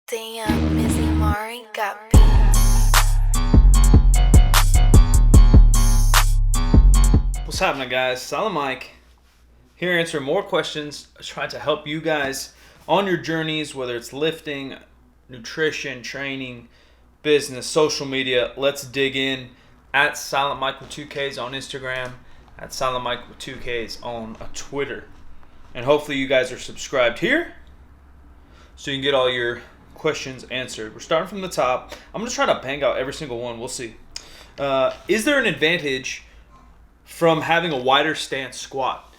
Damn, Mizzy Mari got beat. What's happening, guys? Silent Mike here answering more questions, trying to help you guys on your journeys, whether it's lifting, nutrition, training, business, social media. Let's dig in at Silent Mike with 2Ks on Instagram, at Silent Mike with 2Ks on Twitter. And hopefully you guys are subscribed here so you can get all your questions answered. We're starting from the top. I'm going to try to bang out every single one. We'll see. Is there an advantage from having a wider stance squat?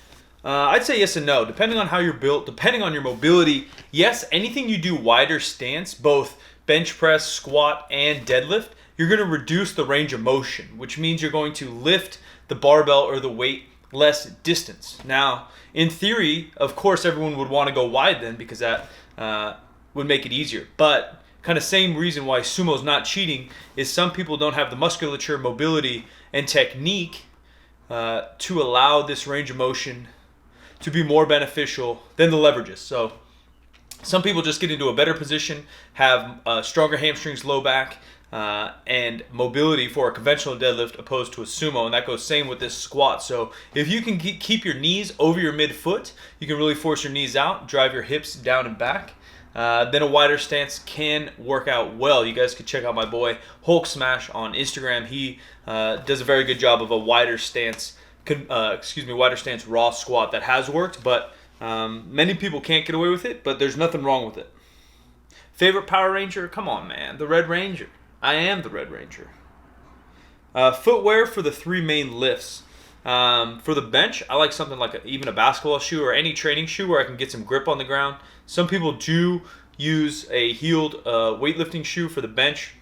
I'd say yes and no, depending on how you're built, depending on your mobility. Yes, anything you do wider stance, both bench press, squat, and deadlift, you're going to reduce the range of motion, which means you're going to lift the barbell or the weight less distance. Now, in theory, of course, everyone would want to go wide then because that would make it easier. But kind of same reason why sumo's not cheating is some people don't have the musculature, mobility, and technique to allow this range of motion to be more beneficial than the leverages. So some people just get into a better position, have stronger hamstrings, low back, and mobility for a conventional deadlift opposed to a sumo, and that goes same with this squat. So if you can keep your knees over your midfoot, you can really force your knees out, drive your hips down and back. Then a wider stance can work out well. You guys can check out my boy Hulk Smash on Instagram. He does a very good job of a wider stance, wider stance raw squat that has worked, but many people can't get away with it, but there's nothing wrong with it. Favorite Power Ranger? Come on, man. The Red Ranger. I am the Red Ranger. Footwear for the three main lifts. For the bench, I like something like even a basketball shoe or any training shoe where I can get some grip on the ground. Some people do use a heeled weightlifting shoe for the bench.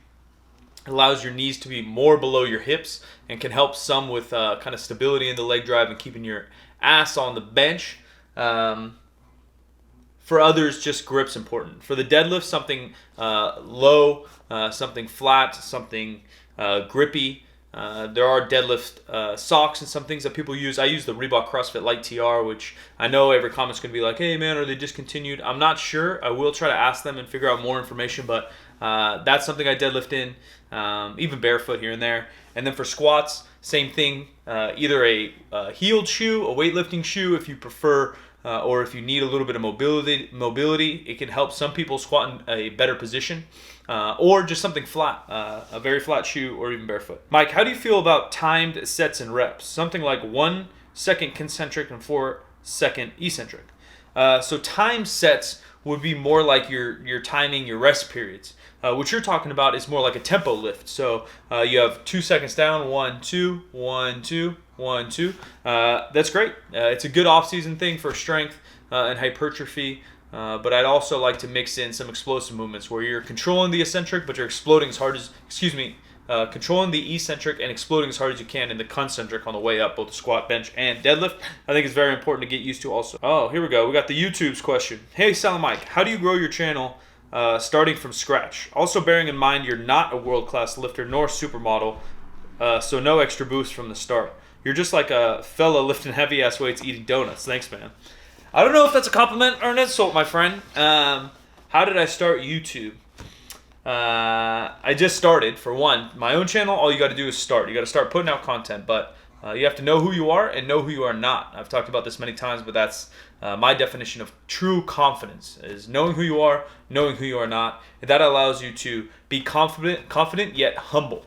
It allows your knees to be more below your hips and can help some with kind of stability in the leg drive and keeping your ass on the bench. For others, just grip's important. For the deadlift, something low, something flat, something grippy. There are deadlift socks and some things that people use. I use the Reebok CrossFit Lite TR, which I know every comment's going to be like, hey man, are they discontinued? I'm not sure. I will try to ask them and figure out more information, but that's something I deadlift in, even barefoot here and there. And then for squats, same thing, either a heeled shoe, a weightlifting shoe if you prefer, or if you need a little bit of mobility, it can help some people squat in a better position. Or just something flat, a very flat shoe, or even barefoot. Mike, how do you feel about timed sets and reps? Something like 1 second concentric and 4 second eccentric. So timed sets would be more like you're timing your rest periods. What you're talking about is more like a tempo lift. So you have 2 seconds down, 1, 2, 1, 2, 1, 2. That's great. It's a good off-season thing for strength and hypertrophy. But I'd also like to mix in some explosive movements where you're controlling the eccentric, but you're exploding as hard as, controlling the eccentric and exploding as hard as you can in the concentric on the way up, both the squat, bench, and deadlift. I think it's very important to get used to also. Oh, here we go. We got the YouTube's question. Hey, Silent Mike, how do you grow your channel starting from scratch? Also bearing in mind you're not a world-class lifter nor supermodel, so no extra boost from the start. You're just like a fella lifting heavy-ass weights eating donuts. Thanks, man. I don't know if that's a compliment or an insult, my friend. How did I start YouTube? I just started. For one, my own channel, all you got to do is start. You got to start putting out content, but you have to know who you are and know who you are not. I've talked about this many times, but that's my definition of true confidence, is knowing who you are, knowing who you are not. And that allows you to be confident yet humble.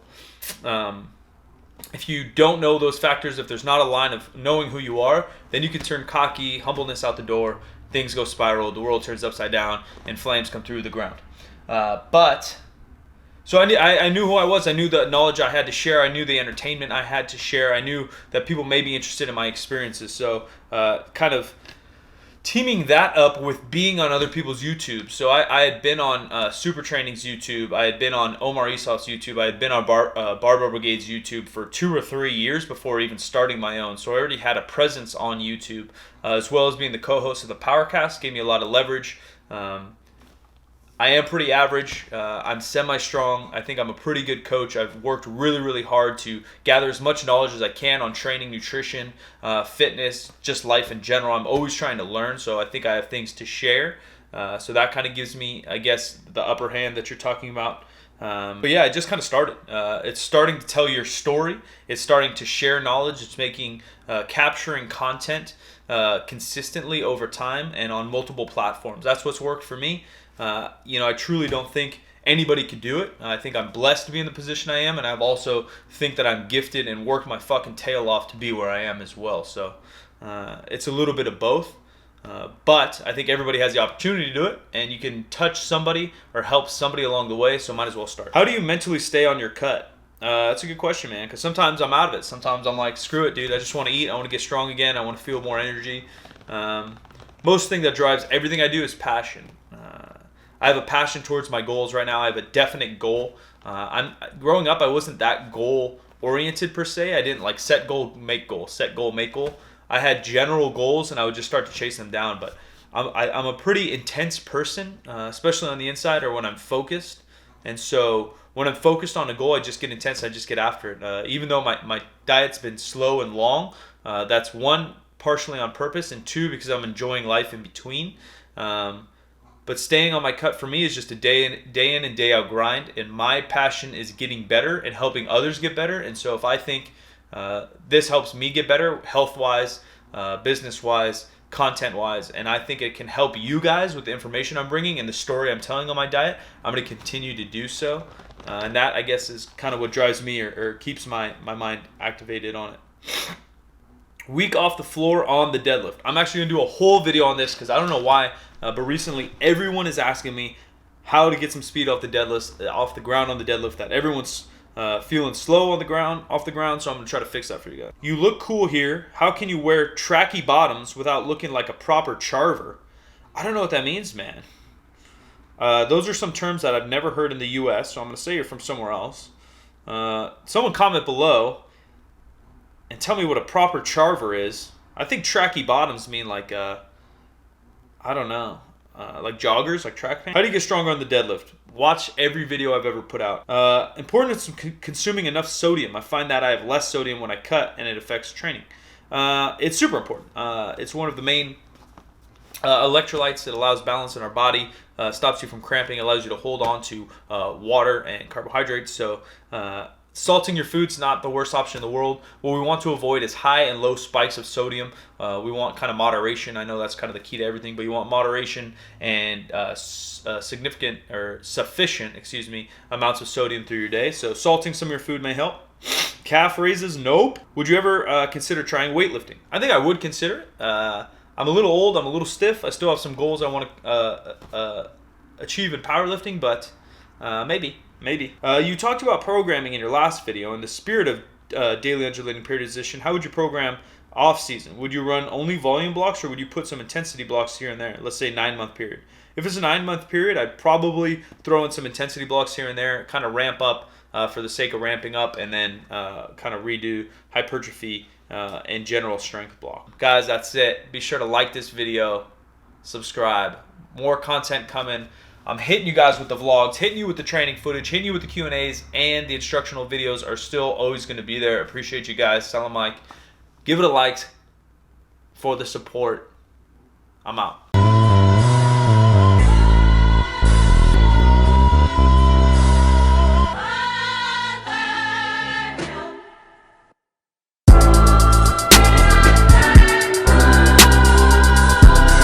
If you don't know those factors, if there's not a line of knowing who you are, then you can turn cocky, humbleness out the door, things go spiral, the world turns upside down, and flames come through the ground. So I knew who I was. I knew the knowledge I had to share. I knew the entertainment I had to share. I knew that people may be interested in my experiences. So kind of teaming that up with being on other people's YouTube. So I had been on Super Training's YouTube. I had been on Omar Isof's YouTube. I had been on Barbell Brigade's YouTube for 2 or 3 years before even starting my own. So I already had a presence on YouTube, as well as being the co-host of the Powercast. Gave me a lot of leverage. I am pretty average. I'm semi-strong. I think I'm a pretty good coach. I've worked really, really hard to gather as much knowledge as I can on training, nutrition, fitness, just life in general. I'm always trying to learn, so I think I have things to share. So that kind of gives me, I guess, the upper hand that you're talking about. But yeah, it just kind of started. It's starting to tell your story. It's starting to share knowledge. It's capturing content consistently over time and on multiple platforms. That's what's worked for me. I truly don't think anybody could do it. I think I'm blessed to be in the position I am, and I've also think that I'm gifted and worked my fucking tail off to be where I am as well. So it's a little bit of both. But I think everybody has the opportunity to do it, and you can touch somebody or help somebody along the way, so might as well start. How do you mentally stay on your cut? That's a good question, man, because sometimes I'm out of it. Sometimes I'm like, screw it, dude. I just want to eat. I want to get strong again. I want to feel more energy. Most thing that drives everything I do is passion. I have a passion towards my goals right now. I have a definite goal. Growing up, I wasn't that goal-oriented per se. I didn't like set goal, make goal, set goal, make goal. I had general goals, and I would just start to chase them down. But I'm a pretty intense person, especially on the inside or when I'm focused. And so when I'm focused on a goal, I just get intense. I just get after it. Even though my diet's been slow and long, that's one, partially on purpose, and two, because I'm enjoying life in between. But staying on my cut for me is just a day in and day out grind. And my passion is getting better and helping others get better. And so if I think this helps me get better health-wise, business-wise, content-wise, and I think it can help you guys with the information I'm bringing and the story I'm telling on my diet, I'm going to continue to do so. And that, I guess, is kind of what drives me or keeps my mind activated on it. Week off the floor on the deadlift. I'm actually going to do a whole video on this because I don't know why, but recently everyone is asking me how to get some speed off the deadlift, off the ground on the deadlift. That everyone's feeling slow on the ground, off the ground, so I'm gonna try to fix that for you guys. You look cool here. How can you wear tracky bottoms without looking like a proper charver? I don't know what that means, man. Those are some terms that I've never heard in the U.S., so I'm gonna say you're from somewhere else. Someone comment below and tell me what a proper charver is. I think tracky bottoms mean like, I don't know. Like joggers, like track pants. How do you get stronger on the deadlift? Watch every video I've ever put out. Importance of consuming enough sodium. I find that I have less sodium when I cut, and it affects training. It's super important. It's one of the main electrolytes that allows balance in our body, stops you from cramping, allows you to hold on to water and carbohydrates. So salting your food's not the worst option in the world. What we want to avoid is high and low spikes of sodium. We want kind of moderation. I know that's kind of the key to everything, but you want moderation and sufficient amounts of sodium through your day. So salting some of your food may help. Calf raises, nope. Would you ever consider trying weightlifting? I think I would consider it. I'm a little old. I'm a little stiff. I still have some goals I want to achieve in powerlifting, but maybe. You talked about programming in your last video. In the spirit of daily undulating periodization, how would you program off season? Would you run only volume blocks, or would you put some intensity blocks here and there? Let's say 9-month period. If it's a 9-month period, I'd probably throw in some intensity blocks here and there, kind of ramp up for the sake of ramping up, and then kind of redo hypertrophy and general strength block. Guys, that's it. Be sure to like this video, subscribe. More content coming. I'm hitting you guys with the vlogs, hitting you with the training footage, hitting you with the Q&As, and the instructional videos are still always going to be there. Appreciate you guys. Silent Mike. Give it a like for the support. I'm out.